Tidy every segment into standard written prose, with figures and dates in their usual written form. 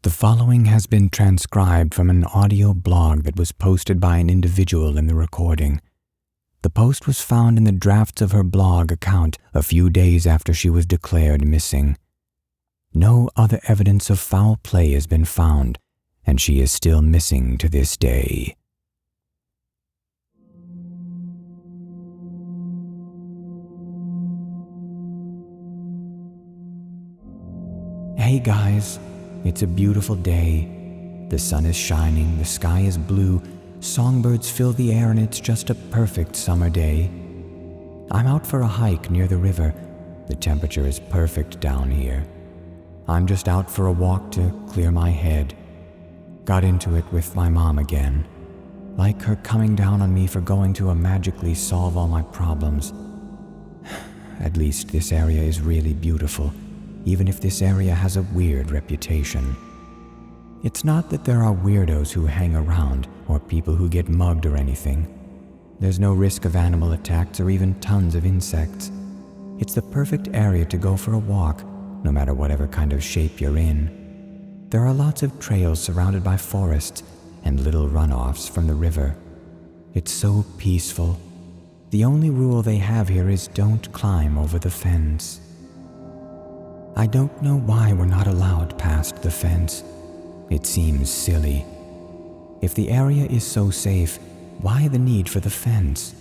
The following has been transcribed from an audio blog that was posted by an individual in the recording. The post was found in the drafts of her blog account a few days after she was declared missing. No other evidence of foul play has been found, and she is still missing to this day. Hey guys, it's a beautiful day. The sun is shining, the sky is blue, songbirds fill the air, and it's just a perfect summer day. I'm out for a hike near the river. The temperature is perfect down here. I'm just out for a walk to clear my head. Got into it with my mom again. Like her coming down on me for going to magically solve all my problems. At least this area is really beautiful, even if this area has a weird reputation. It's not that there are weirdos who hang around or people who get mugged or anything. There's no risk of animal attacks or even tons of insects. It's the perfect area to go for a walk, no matter whatever kind of shape you're in. There are lots of trails surrounded by forests and little runoffs from the river. It's so peaceful. The only rule they have here is don't climb over the fence. I don't know why we're not allowed past the fence. It seems silly. If the area is so safe, why the need for the fence?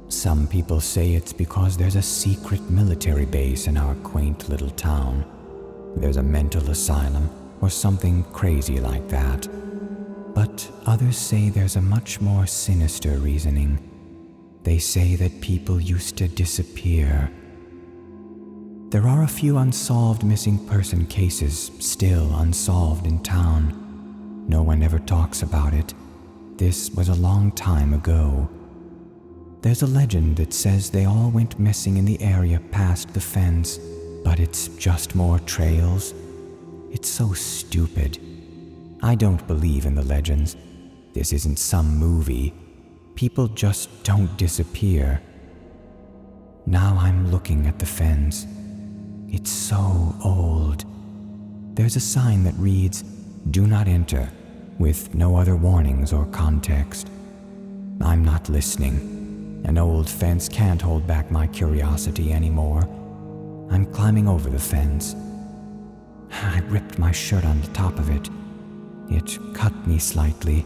Some people say it's because there's a secret military base in our quaint little town. There's a mental asylum or something crazy like that. But others say there's a much more sinister reasoning. They say that people used to disappear. There are a few unsolved missing person cases still unsolved in town. No one ever talks about it. This was a long time ago. There's a legend that says they all went missing in the area past the fence, but it's just more trails. It's so stupid. I don't believe in the legends. This isn't some movie. People just don't disappear. Now I'm looking at the fence. It's so old. There's a sign that reads, "Do not enter," with no other warnings or context. I'm not listening. An old fence can't hold back my curiosity anymore. I'm climbing over the fence. I ripped my shirt on the top of it. It cut me slightly,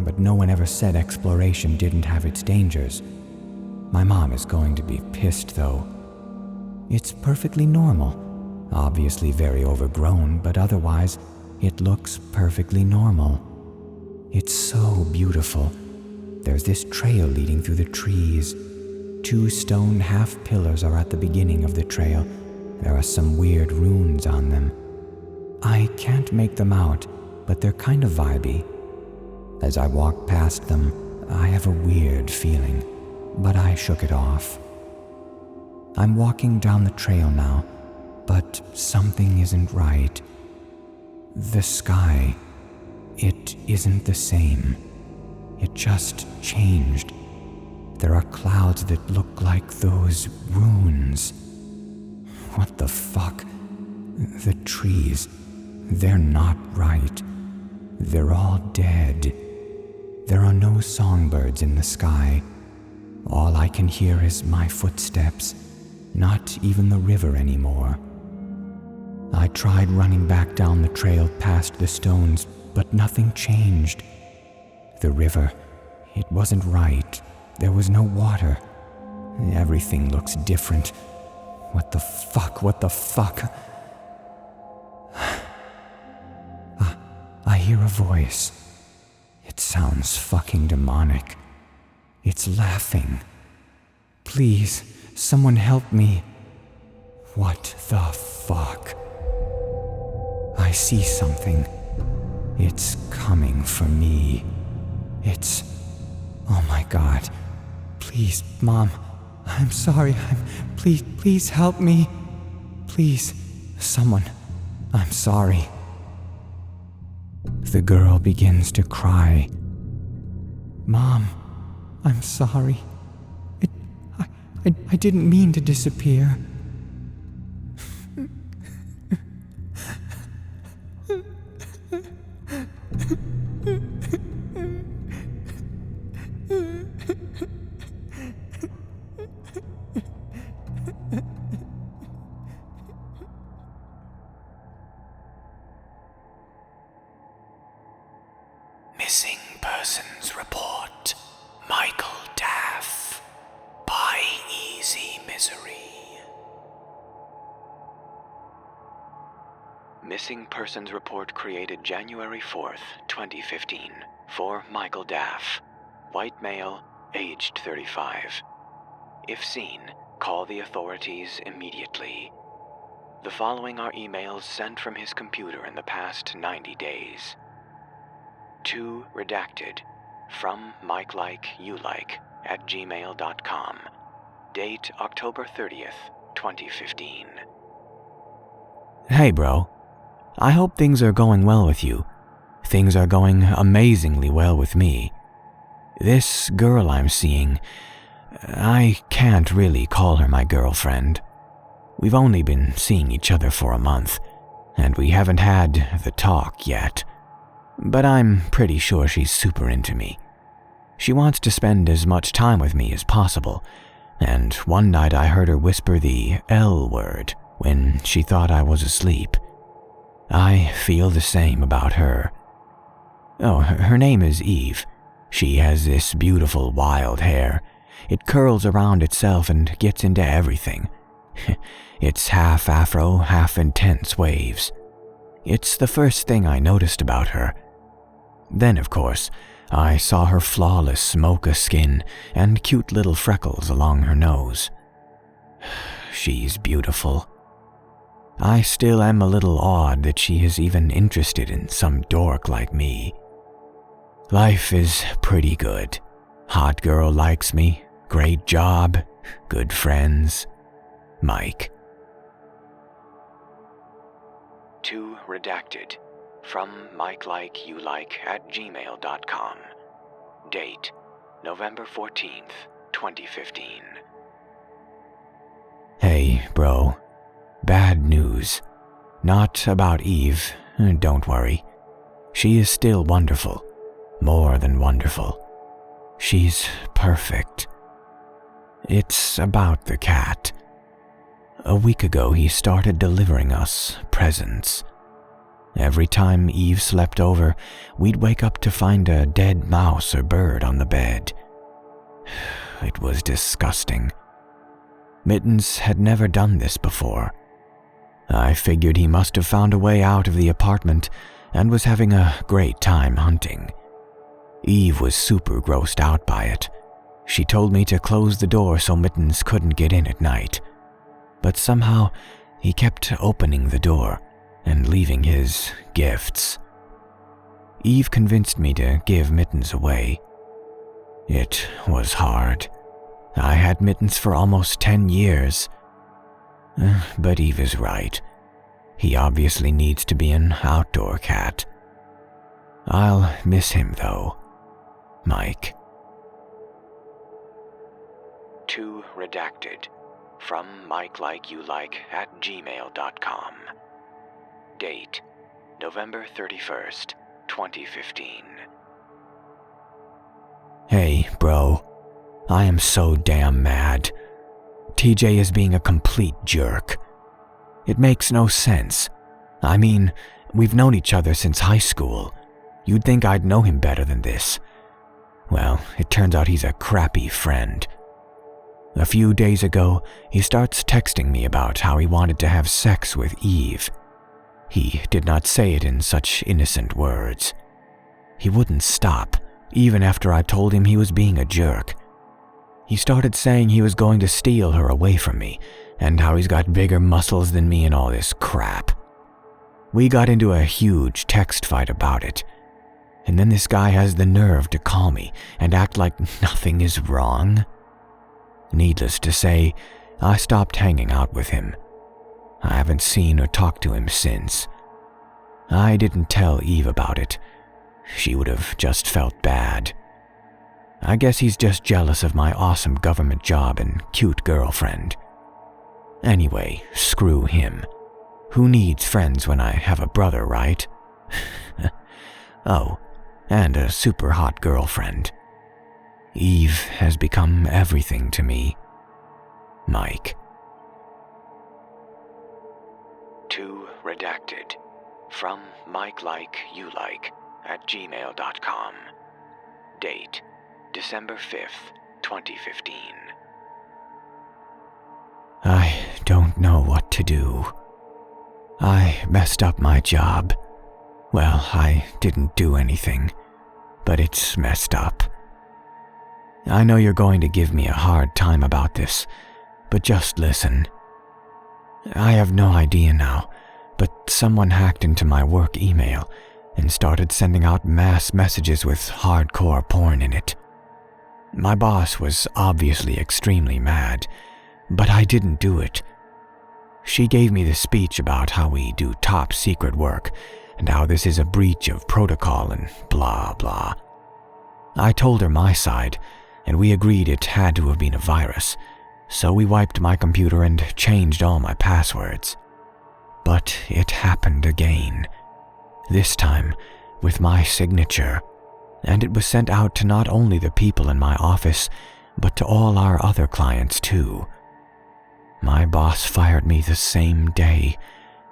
but no one ever said exploration didn't have its dangers. My mom is going to be pissed though. It's perfectly normal, obviously very overgrown, but otherwise it looks perfectly normal. It's so beautiful. There's this trail leading through the trees. 2 stone half pillars are at the beginning of the trail. There are some weird runes on them. I can't make them out, but they're kind of vibey. As I walk past them, I have a weird feeling, but I shook it off. I'm walking down the trail now, but something isn't right. The sky, it isn't the same. It just changed. There are clouds that look like those runes. What the fuck? The trees, they're not right. They're all dead. There are no songbirds in the sky. All I can hear is my footsteps, not even the river anymore. I tried running back down the trail past the stones, but nothing changed. The river, it wasn't right. There was no water. Everything looks different. What the fuck? What the fuck? I hear a voice. It sounds fucking demonic. It's laughing. Please, someone help me. What the fuck? I see something. It's coming for me. It's... Oh my God. Please, Mom. I'm sorry. Please help me. Please, someone. I'm sorry. The girl begins to cry. Mom, I'm sorry. I didn't mean to disappear. Persons Report, Michael Daff, by Easy Misery. Missing Persons Report created January 4th, 2015, for Michael Daff, white male, aged 35. If seen, call the authorities immediately. The following are emails sent from his computer in the past 90 days. To redacted, from MikeLikeYouLike@gmail.com. Date October 30th, 2015. Hey bro, I hope things are going well with you. Things are going amazingly well with me. This girl I'm seeing, I can't really call her my girlfriend. We've only been seeing each other for a month, and we haven't had the talk yet. But I'm pretty sure she's super into me. She wants to spend as much time with me as possible, and one night I heard her whisper the L word when she thought I was asleep. I feel the same about her. Oh, her name is Eve. She has this beautiful wild hair. It curls around itself and gets into everything. It's half afro, half intense waves. It's the first thing I noticed about her. Then, of course, I saw her flawless mocha skin and cute little freckles along her nose. She's beautiful. I still am a little awed that she is even interested in some dork like me. Life is pretty good. Hot girl likes me, great job, good friends. Mike. To redacted, from MikeLikeYouLike@gmail.com. Date November 14th, 2015. Hey, bro. Bad news. Not about Eve, don't worry. She is still wonderful. More than wonderful. She's perfect. It's about the cat. A week ago, he started delivering us presents. Every time Eve slept over, we'd wake up to find a dead mouse or bird on the bed. It was disgusting. Mittens had never done this before. I figured he must have found a way out of the apartment and was having a great time hunting. Eve was super grossed out by it. She told me to close the door so Mittens couldn't get in at night. But somehow, he kept opening the door and leaving his gifts. Eve convinced me to give Mittens away. It was hard. I had Mittens for almost 10 years. But Eve is right. He obviously needs to be an outdoor cat. I'll miss him though. Mike. To redacted, from MikeLikeYouLike@gmail.com. Date November 31st, 2015. Hey, bro. I am so damn mad. TJ is being a complete jerk. It makes no sense. I mean, we've known each other since high school. You'd think I'd know him better than this. Well, it turns out he's a crappy friend. A few days ago, he starts texting me about how he wanted to have sex with Eve. He did not say it in such innocent words. He wouldn't stop, even after I told him he was being a jerk. He started saying he was going to steal her away from me, and how he's got bigger muscles than me and all this crap. We got into a huge text fight about it. And then this guy has the nerve to call me and act like nothing is wrong. Needless to say, I stopped hanging out with him. I haven't seen or talked to him since. I didn't tell Eve about it. She would have just felt bad. I guess he's just jealous of my awesome government job and cute girlfriend. Anyway, screw him. Who needs friends when I have a brother, right? Oh, and a super hot girlfriend. Eve has become everything to me. Mike. To redacted, from MikeLikeYouLike@gmail.com. Date, December 5th, 2015. I don't know what to do. I messed up my job. Well, I didn't do anything, but it's messed up. I know you're going to give me a hard time about this, but just listen. I have no idea now, but someone hacked into my work email and started sending out mass messages with hardcore porn in it. My boss was obviously extremely mad, but I didn't do it. She gave me this speech about how we do top secret work and how this is a breach of protocol and blah blah. I told her my side, and we agreed it had to have been a virus, so we wiped my computer and changed all my passwords. But it happened again, this time with my signature, and it was sent out to not only the people in my office, but to all our other clients too. My boss fired me the same day,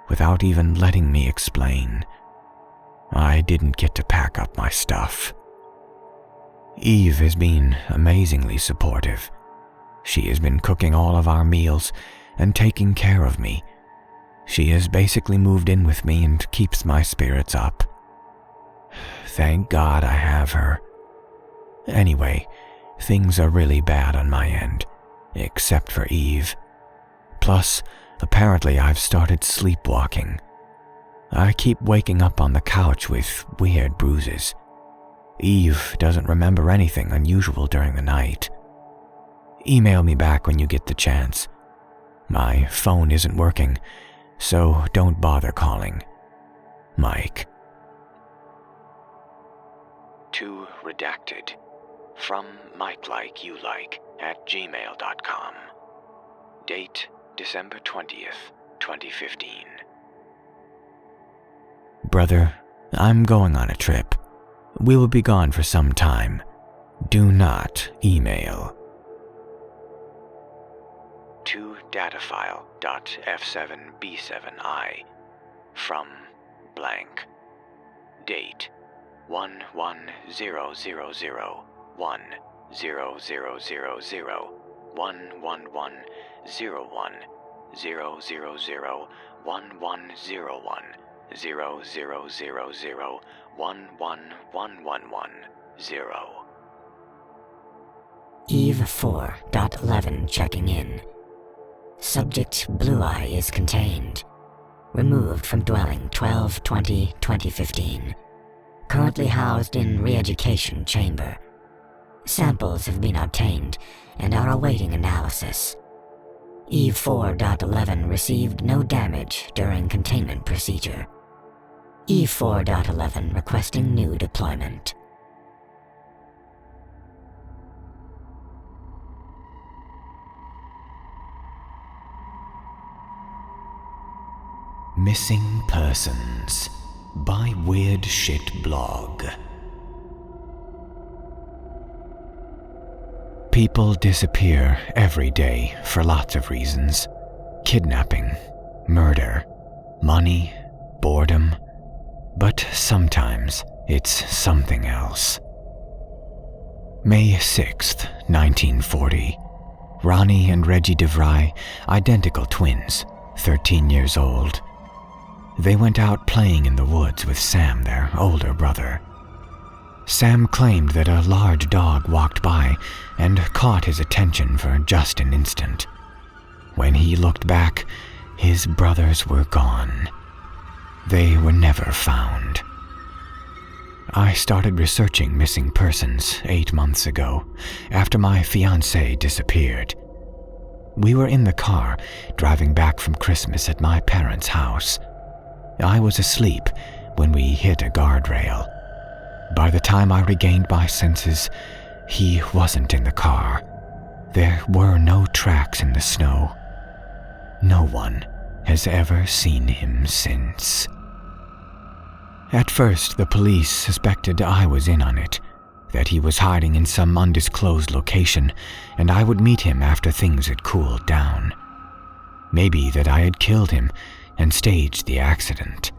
without even letting me explain. I didn't get to pack up my stuff. Eve has been amazingly supportive. She has been cooking all of our meals and taking care of me. She has basically moved in with me and keeps my spirits up. Thank God I have her. Anyway, things are really bad on my end, except for Eve. Plus, apparently I've started sleepwalking. I keep waking up on the couch with weird bruises. Eve doesn't remember anything unusual during the night. Email me back when you get the chance. My phone isn't working, so don't bother calling. Mike. To redacted. From MikeLikeYouLike@gmail.com. Date, December 20th, 2015. Brother, I'm going on a trip. We will be gone for some time. Do not email. To datafile.f7b7i from blank. Date 1100010000 11101 000 1101 0000 11110. Eve 4.11 checking in. Subject Blue Eye is contained. Removed from dwelling 12/20/2015. Currently housed in re-education chamber. Samples have been obtained and are awaiting analysis. Eve 4.11 received no damage during containment procedure. Eve 4.11 requesting new deployment. Missing Persons by Weird Shit Blog. People disappear every day for lots of reasons. Kidnapping, murder, money, boredom. But sometimes it's something else. May 6th, 1940. Ronnie and Reggie DeVry, identical twins, 13 years old. They went out playing in the woods with Sam, their older brother. Sam claimed that a large dog walked by and caught his attention for just an instant. When he looked back, his brothers were gone. They were never found. I started researching missing persons 8 months ago, after my fiancée disappeared. We were in the car, driving back from Christmas at my parents' house. I was asleep when we hit a guardrail. By the time I regained my senses, he wasn't in the car. There were no tracks in the snow. No one has ever seen him since. At first, the police suspected I was in on it, that he was hiding in some undisclosed location, and I would meet him after things had cooled down. Maybe that I had killed him and staged the accident.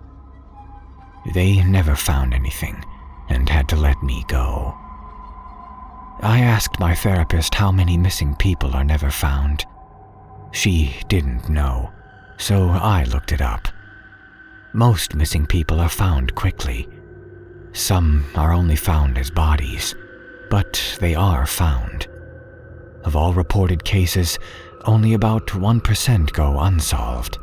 They never found anything and had to let me go. I asked my therapist how many missing people are never found. She didn't know, so I looked it up. Most missing people are found quickly. Some are only found as bodies, but they are found. Of all reported cases, only about 1% go unsolved.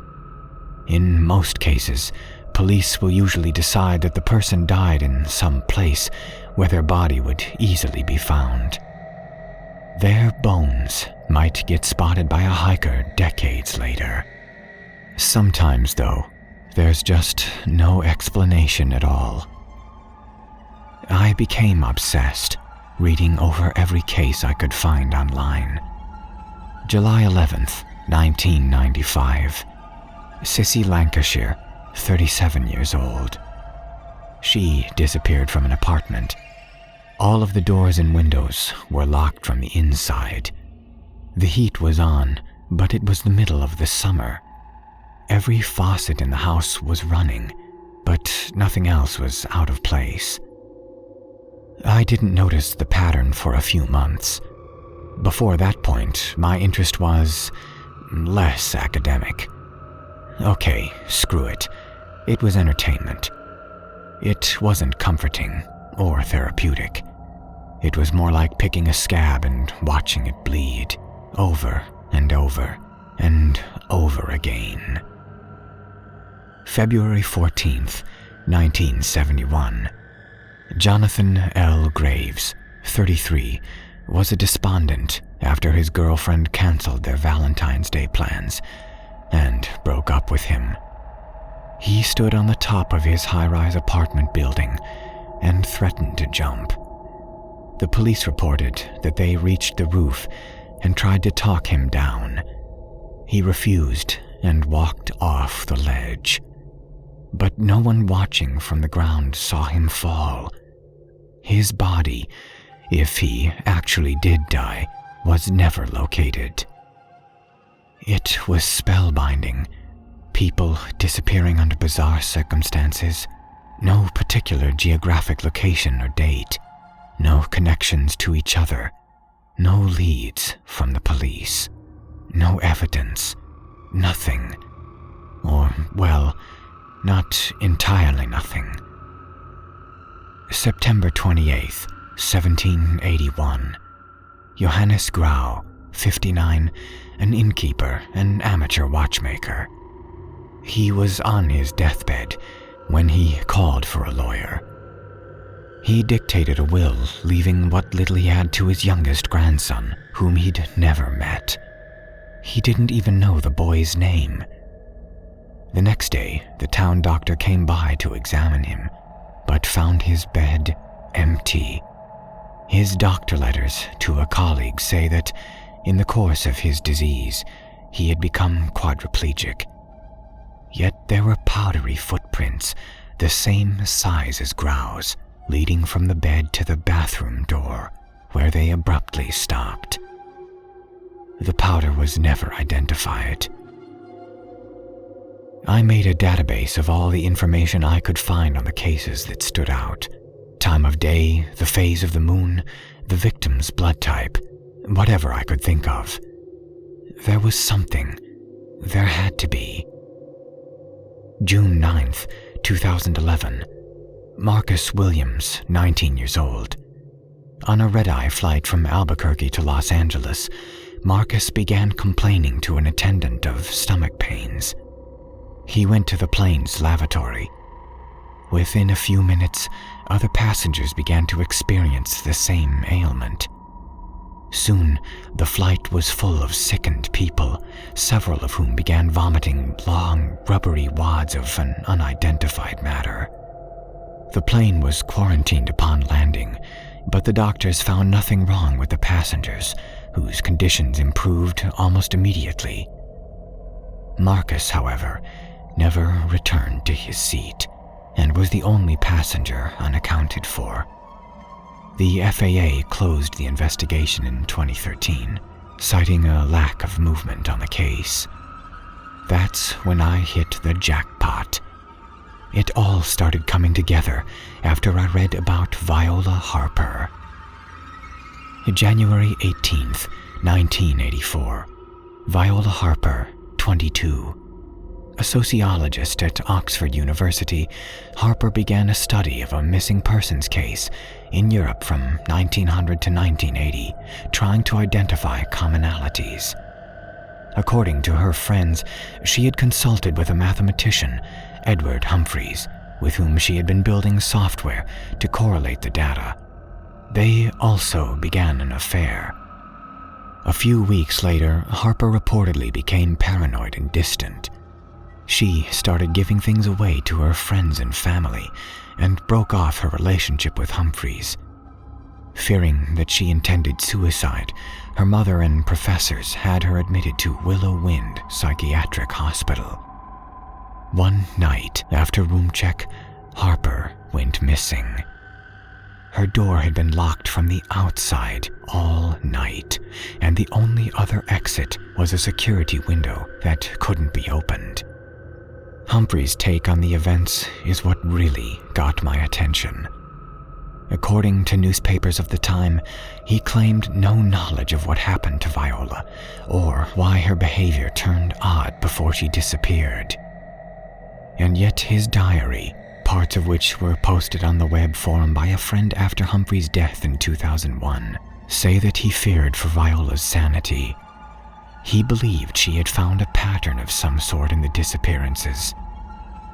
In most cases, police will usually decide that the person died in some place where their body would easily be found. Their bones might get spotted by a hiker decades later. Sometimes, though, there's just no explanation at all. I became obsessed, reading over every case I could find online. July 11th, 1995. Sissy Lancashire, 37 years old. She disappeared from an apartment. All of the doors and windows were locked from the inside. The heat was on, but it was the middle of the summer. Every faucet in the house was running, but nothing else was out of place. I didn't notice the pattern for a few months. Before that point, my interest was less academic. Okay, screw it. It was entertainment. It wasn't comforting or therapeutic. It was more like picking a scab and watching it bleed, over and over and over again. February 14th, 1971. Jonathan L. Graves, 33, was a despondent after his girlfriend canceled their Valentine's Day plans and broke up with him. He stood on the top of his high-rise apartment building and threatened to jump. The police reported that they reached the roof and tried to talk him down. He refused and walked off the ledge. But no one watching from the ground saw him fall. His body, if he actually did die, was never located. It was spellbinding. People disappearing under bizarre circumstances. No particular geographic location or date. No connections to each other. No leads from the police. No evidence. Nothing. Or, well, not entirely nothing. September 28th, 1781. Johannes Grau, 59, an innkeeper and amateur watchmaker. He was on his deathbed when he called for a lawyer. He dictated a will, leaving what little he had to his youngest grandson, whom he'd never met. He didn't even know the boy's name. The next day, the town doctor came by to examine him, but found his bed empty. His doctor letters to a colleague say that, in the course of his disease, he had become quadriplegic. Yet there were powdery footprints, the same size as Grau's, leading from the bed to the bathroom door, where they abruptly stopped. The powder was never identified. I made a database of all the information I could find on the cases that stood out. Time of day, the phase of the moon, the victim's blood type, whatever I could think of. There was something. There had to be. June 9th, 2011. Marcus Williams, 19 years old. On a red-eye flight from Albuquerque to Los Angeles, Marcus began complaining to an attendant of stomach pains. He went to the plane's lavatory. Within a few minutes, other passengers began to experience the same ailment. Soon, the flight was full of sickened people, several of whom began vomiting long, rubbery wads of an unidentified matter. The plane was quarantined upon landing, but the doctors found nothing wrong with the passengers, whose conditions improved almost immediately. Marcus, however, never returned to his seat, and was the only passenger unaccounted for. The FAA closed the investigation in 2013, citing a lack of movement on the case. That's when I hit the jackpot. It all started coming together after I read about Viola Harper. January 18th, 1984. Viola Harper, 22. A sociologist at Oxford University, Harper began a study of a missing persons case in Europe from 1900 to 1980, trying to identify commonalities. According to her friends, she had consulted with a mathematician, Edward Humphreys, with whom she had been building software to correlate the data. They also began an affair. A few weeks later, Harper reportedly became paranoid and distant. She started giving things away to her friends and family and broke off her relationship with Humphreys. Fearing that she intended suicide, her mother and professors had her admitted to Willow Wind Psychiatric Hospital. One night after room check, Harper went missing. Her door had been locked from the outside all night, and the only other exit was a security window that couldn't be opened. Humphrey's take on the events is what really got my attention. According to newspapers of the time, he claimed no knowledge of what happened to Viola or why her behavior turned odd before she disappeared. And yet his diary, parts of which were posted on the web forum by a friend after Humphrey's death in 2001, say that he feared for Viola's sanity. He believed she had found a pattern of some sort in the disappearances.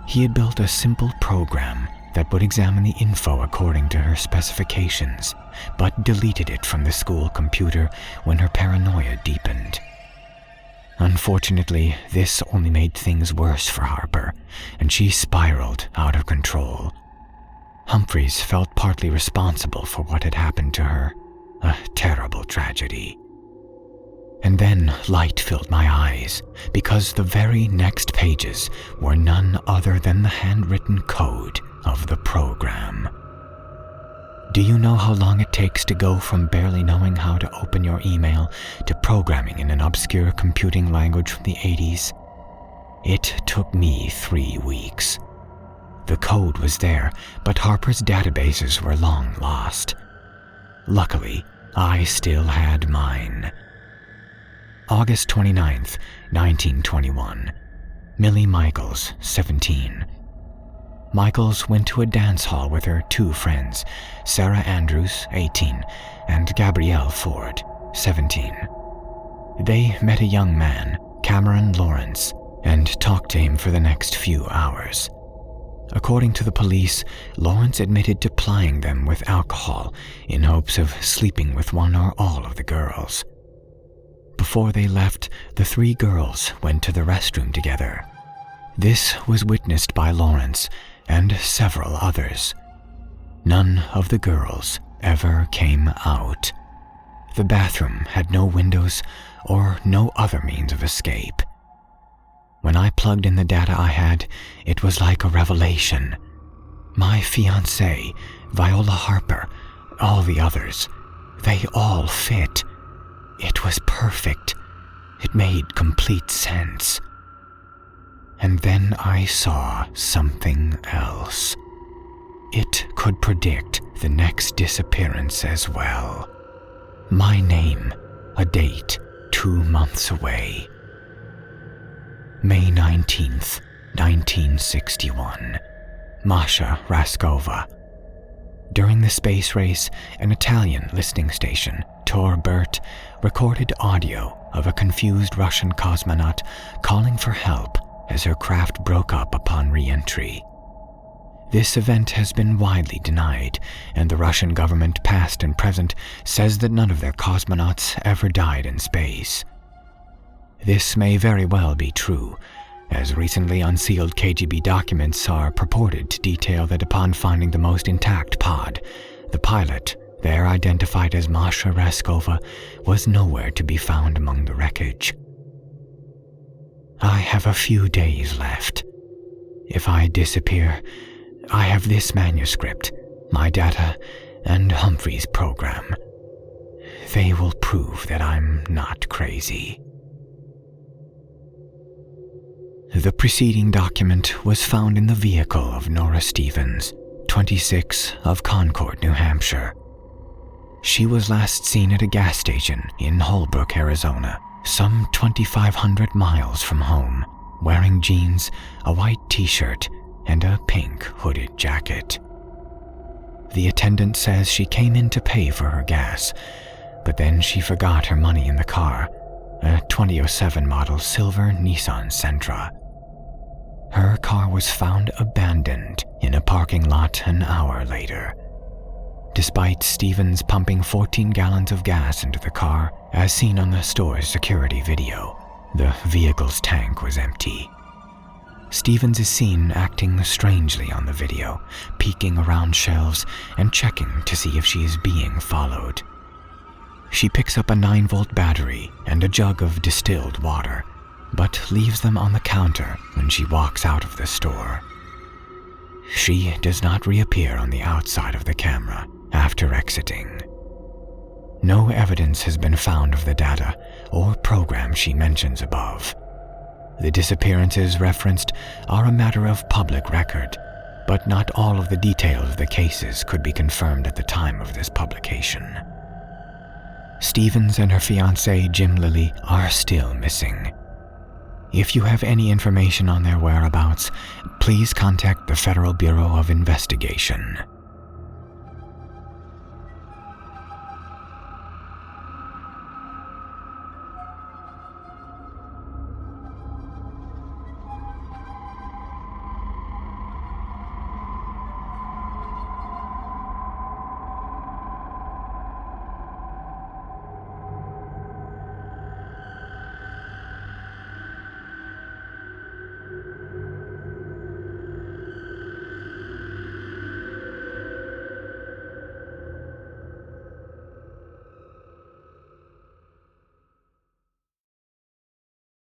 He had built a simple program that would examine the info according to her specifications, but deleted it from the school computer when her paranoia deepened. Unfortunately, this only made things worse for Harper, and she spiraled out of control. Humphreys felt partly responsible for what had happened to her, a terrible tragedy. And then light filled my eyes, because the very next pages were none other than the handwritten code of the program. Do you know how long it takes to go from barely knowing how to open your email to programming in an obscure computing language from the 80s? It took me 3 weeks. The code was there, but Harper's databases were long lost. Luckily, I still had mine. August 29th, 1921. Millie Michaels, 17. Michaels went to a dance hall with her 2 friends, Sarah Andrews, 18, and Gabrielle Ford, 17. They met a young man, Cameron Lawrence, and talked to him for the next few hours. According to the police, Lawrence admitted to plying them with alcohol in hopes of sleeping with one or all of the girls. Before they left, the 3 girls went to the restroom together. This was witnessed by Lawrence and several others. None of the girls ever came out. The bathroom had no windows or no other means of escape. When I plugged in the data I had, it was like a revelation. My fiancée, Viola Harper, all the others, they all fit. It was perfect. It made complete sense. And then I saw something else. It could predict the next disappearance as well. My name, a date 2 months away. May 19th, 1961. Masha Raskova. During the space race, an Italian listening station, Tor Bert, recorded audio of a confused Russian cosmonaut calling for help as her craft broke up upon re-entry. This event has been widely denied, and the Russian government, past and present, says that none of their cosmonauts ever died in space. This may very well be true, as recently unsealed KGB documents are purported to detail that upon finding the most intact pod, the pilot, there identified as Masha Raskova, was nowhere to be found among the wreckage. I have a few days left. If I disappear, I have this manuscript, my data, and Humphrey's program. They will prove that I'm not crazy. The preceding document was found in the vehicle of Nora Stevens, 26, of Concord, New Hampshire. She was last seen at a gas station in Holbrook, Arizona, some 2,500 miles from home, wearing jeans, a white t-shirt, and a pink hooded jacket. The attendant says she came in to pay for her gas, but then she forgot her money in the car, a 2007 model silver Nissan Sentra. Her car was found abandoned in a parking lot an hour later. Despite Stevens pumping 14 gallons of gas into the car, as seen on the store's security video, the vehicle's tank was empty. Stevens is seen acting strangely on the video, peeking around shelves and checking to see if she is being followed. She picks up a 9-volt battery and a jug of distilled water, but leaves them on the counter when she walks out of the store. She does not reappear on the outside of the camera after exiting. No evidence has been found of the data or program she mentions above. The disappearances referenced are a matter of public record, but not all of the details of the cases could be confirmed at the time of this publication. Stevens and her fiancé, Jim Lilly, are still missing. If you have any information on their whereabouts, please contact the Federal Bureau of Investigation.